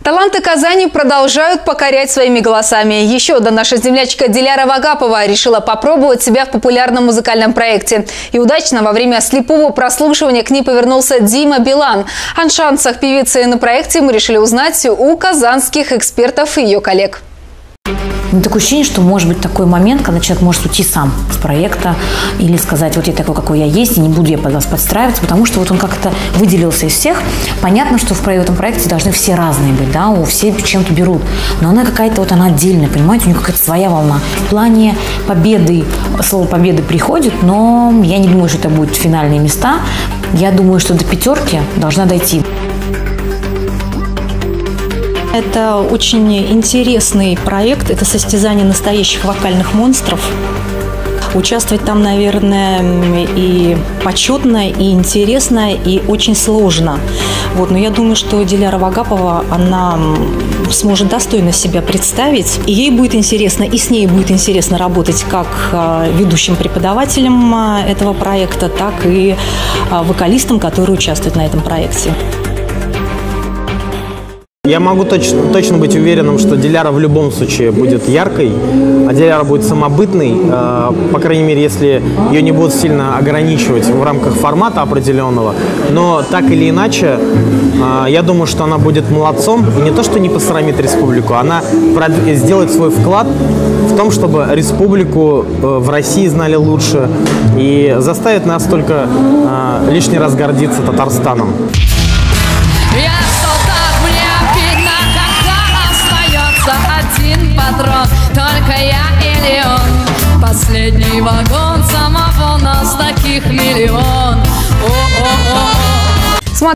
Таланты Казани продолжают покорять своими голосами. Еще одна наша землячка Диляра Вагапова решила попробовать себя в популярном музыкальном проекте. И удачно во время слепого прослушивания к ней повернулся Дима Билан. О шансах певицы на проекте мы решили узнать у казанских экспертов и ее коллег. Такое ощущение, что может быть такой момент, когда человек может уйти сам с проекта или сказать: вот я такой, какой я есть, и не буду я под вас подстраиваться, потому что вот он как-то выделился из всех. Понятно, что в этом проекте должны все разные быть, да, все чем-то берут, но она какая-то вот она отдельная, понимаете, у нее какая-то своя волна. В плане победы, слово победы приходит, но я не думаю, что это будут финальные места. Я думаю, что до 5 должна дойти. Это очень интересный проект, это состязание настоящих вокальных монстров. Участвовать там, наверное, и почетно, и интересно, и очень сложно. Но я думаю, что Диляра Вагапова, она сможет достойно себя представить. И ей будет интересно, и с ней будет интересно работать как ведущим преподавателем этого проекта, так и вокалистом, который участвует на этом проекте. Я могу точно быть уверенным, что Диляра в любом случае будет яркой, а Диляра будет самобытной, по крайней мере, если ее не будут сильно ограничивать в рамках формата определенного. Но так или иначе, я думаю, что она будет молодцом, и не то, что не посрамит республику, она сделает свой вклад в том, чтобы республику в России знали лучше и заставит нас только лишний раз гордиться Татарстаном. Патрон, только я или он. Последний вагон, самого нас таких миллион.